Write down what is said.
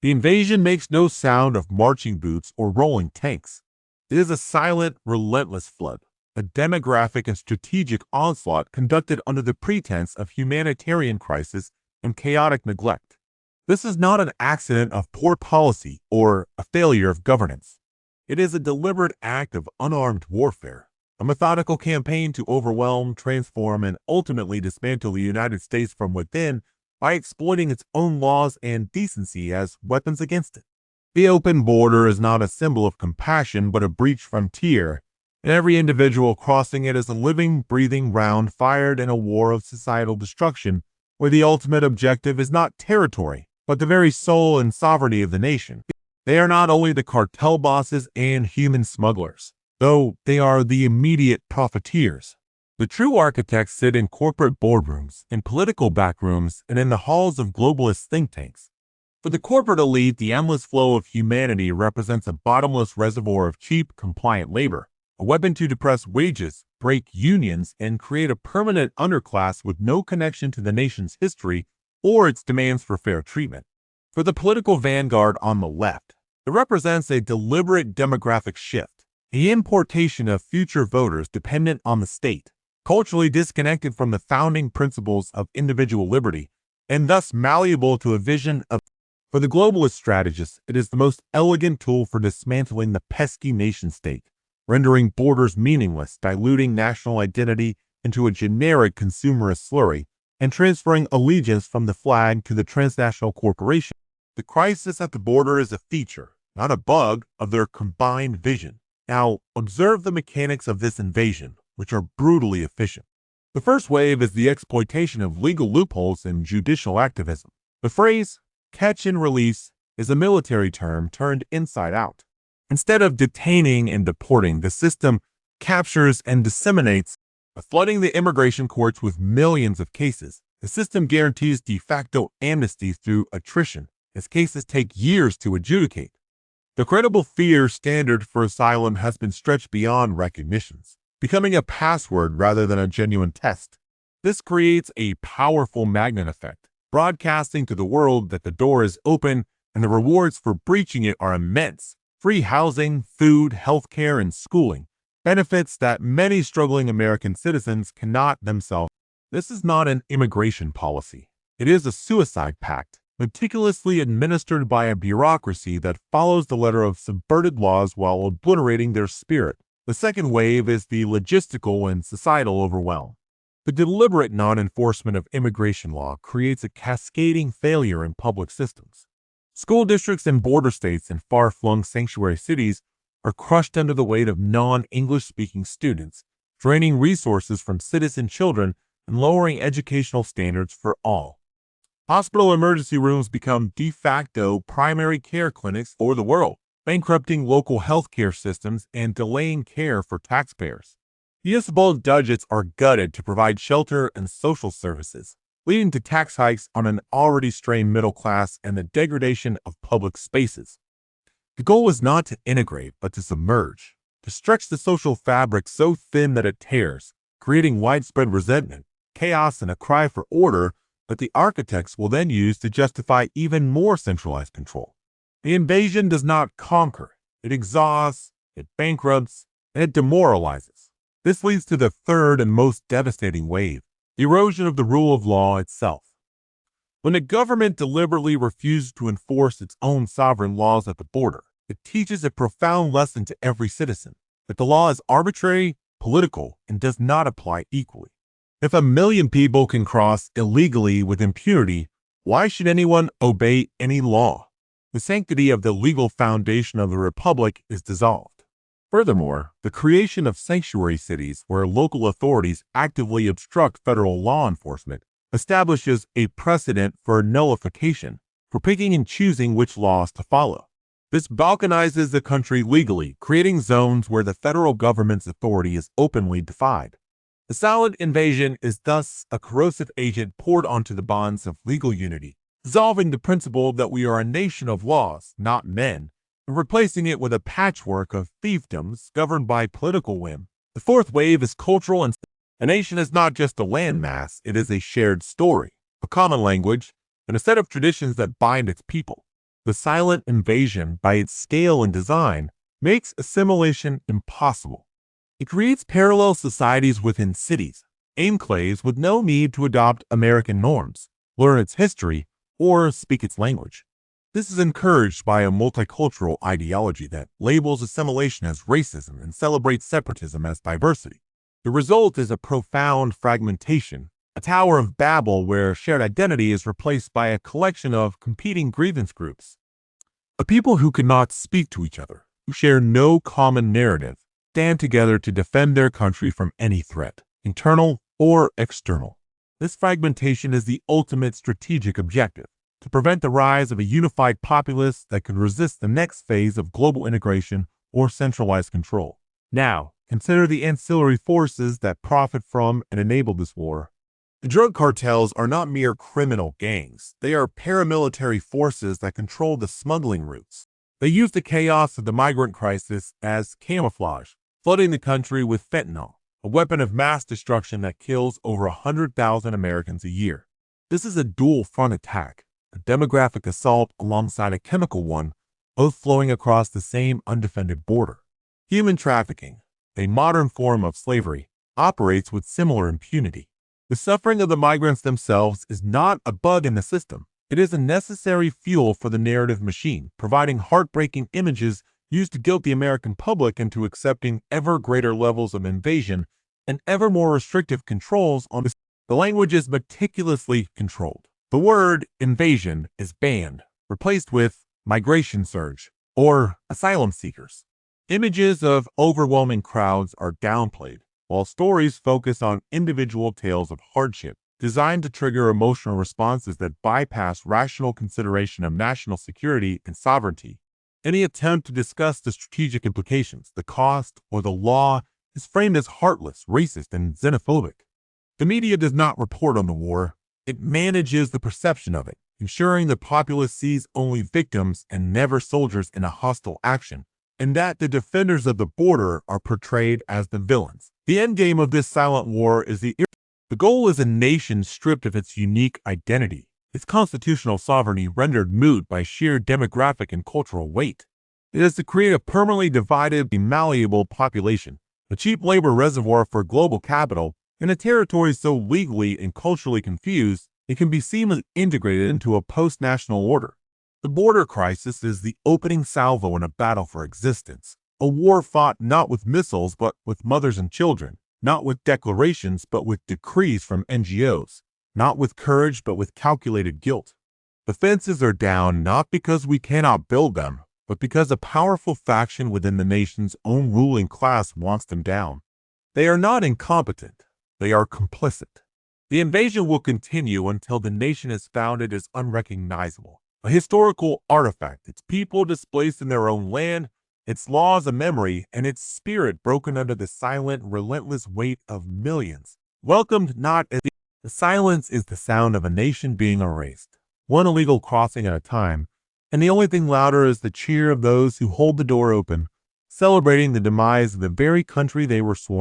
The invasion makes no sound of marching boots or rolling tanks. It is a silent, relentless flood, a demographic and strategic onslaught conducted under the pretense of humanitarian crisis and chaotic neglect. This is not an accident of poor policy or a failure of governance. It is a deliberate act of unarmed warfare, a methodical campaign to overwhelm, transform, and ultimately dismantle the United States from within by exploiting its own laws and decency as weapons against it. The open border is not a symbol of compassion but a breached frontier, and every individual crossing it is a living, breathing round fired in a war of societal destruction where the ultimate objective is not territory, but the very soul and sovereignty of the nation. They are not only the cartel bosses and human smugglers, though they are the immediate profiteers. The true architects sit in corporate boardrooms, in political backrooms, and in the halls of globalist think tanks. For the corporate elite, the endless flow of humanity represents a bottomless reservoir of cheap, compliant labor, a weapon to depress wages, break unions, and create a permanent underclass with no connection to the nation's history or its demands for fair treatment. For the political vanguard on the left, it represents a deliberate demographic shift, the importation of future voters dependent on the state, culturally disconnected from the founding principles of individual liberty, and thus malleable to a vision of. For the globalist strategists, it is the most elegant tool for dismantling the pesky nation-state, rendering borders meaningless, diluting national identity into a generic consumerist slurry, and transferring allegiance from the flag to the transnational corporation. The crisis at the border is a feature, not a bug, of their combined vision. Now, observe the mechanics of this invasion, which are brutally efficient. The first wave is the exploitation of legal loopholes and judicial activism. The phrase, catch and release, is a military term turned inside out. Instead of detaining and deporting, the system captures and disseminates. By flooding the immigration courts with millions of cases, the system guarantees de facto amnesty through attrition, as cases take years to adjudicate. The credible fear standard for asylum has been stretched beyond recognitions, becoming a password rather than a genuine test. This creates a powerful magnet effect, broadcasting to the world that the door is open and the rewards for breaching it are immense. Free housing, food, healthcare, and schooling, benefits that many struggling American citizens cannot themselves. This is not an immigration policy. It is a suicide pact, meticulously administered by a bureaucracy that follows the letter of subverted laws while obliterating their spirit. The second wave is the logistical and societal overwhelm. The deliberate non-enforcement of immigration law creates a cascading failure in public systems. School districts in border states and far-flung sanctuary cities are crushed under the weight of non-English-speaking students, draining resources from citizen children and lowering educational standards for all. Hospital emergency rooms become de facto primary care clinics for the world, bankrupting local healthcare systems and delaying care for taxpayers. Municipal budgets are gutted to provide shelter and social services, leading to tax hikes on an already strained middle class and the degradation of public spaces. The goal is not to integrate, but to submerge, to stretch the social fabric so thin that it tears, creating widespread resentment, chaos, and a cry for order that the architects will then use to justify even more centralized control. The invasion does not conquer, it exhausts, it bankrupts, and it demoralizes. This leads to the third and most devastating wave, the erosion of the rule of law itself. When a government deliberately refuses to enforce its own sovereign laws at the border, it teaches a profound lesson to every citizen, that the law is arbitrary, political, and does not apply equally. If 1 million people can cross illegally with impunity, why should anyone obey any law? The sanctity of the legal foundation of the republic is dissolved. Furthermore, the creation of sanctuary cities where local authorities actively obstruct federal law enforcement establishes a precedent for nullification, for picking and choosing which laws to follow. This balkanizes the country legally, creating zones where the federal government's authority is openly defied. The silent invasion is thus a corrosive agent poured onto the bonds of legal unity, dissolving the principle that we are a nation of laws, not men, and replacing it with a patchwork of fiefdoms governed by political whim. The fourth wave is cultural, and a nation is not just a landmass, it is a shared story, a common language, and a set of traditions that bind its people. The silent invasion, by its scale and design, makes assimilation impossible. It creates parallel societies within cities, enclaves with no need to adopt American norms, learn its history, or speak its language. This is encouraged by a multicultural ideology that labels assimilation as racism and celebrates separatism as diversity. The result is a profound fragmentation, a Tower of Babel where shared identity is replaced by a collection of competing grievance groups. A people who cannot speak to each other, who share no common narrative, stand together to defend their country from any threat, internal or external. This fragmentation is the ultimate strategic objective, to prevent the rise of a unified populace that could resist the next phase of global integration or centralized control. Now, consider the ancillary forces that profit from and enable this war. The drug cartels are not mere criminal gangs. They are paramilitary forces that control the smuggling routes. They use the chaos of the migrant crisis as camouflage, flooding the country with fentanyl, a weapon of mass destruction that kills over 100,000 Americans a year. This is a dual-front attack, a demographic assault alongside a chemical one, both flowing across the same undefended border. Human trafficking, a modern form of slavery, operates with similar impunity. The suffering of the migrants themselves is not a bug in the system. It is a necessary fuel for the narrative machine, providing heartbreaking images used to guilt the American public into accepting ever greater levels of invasion and ever more restrictive controls on the. The language is meticulously controlled. The word invasion is banned, replaced with migration surge or asylum seekers. Images of overwhelming crowds are downplayed, while stories focus on individual tales of hardship, designed to trigger emotional responses that bypass rational consideration of national security and sovereignty. Any attempt to discuss the strategic implications, the cost, or the law is framed as heartless, racist, and xenophobic. The media does not report on the war. It manages the perception of it, ensuring the populace sees only victims and never soldiers in a hostile action, and that the defenders of the border are portrayed as the villains. The endgame of this silent war is the goal is a nation stripped of its unique identity, its constitutional sovereignty rendered moot by sheer demographic and cultural weight. It is to create a permanently divided, malleable population, a cheap labor reservoir for global capital, in a territory so legally and culturally confused it can be seamlessly integrated into a post-national order. The border crisis is the opening salvo in a battle for existence, a war fought not with missiles but with mothers and children, not with declarations but with decrees from NGOs, not with courage but with calculated guilt. The fences are down not because we cannot build them, but because a powerful faction within the nation's own ruling class wants them down. They are not incompetent. They are complicit. The invasion will continue until the nation is founded as unrecognizable, a historical artifact, its people displaced in their own land, its laws a memory, and its spirit broken under the silent, relentless weight of millions. Welcomed not as the silence is the sound of a nation being erased, one illegal crossing at a time, and the only thing louder is the cheer of those who hold the door open, celebrating the demise of the very country they were sworn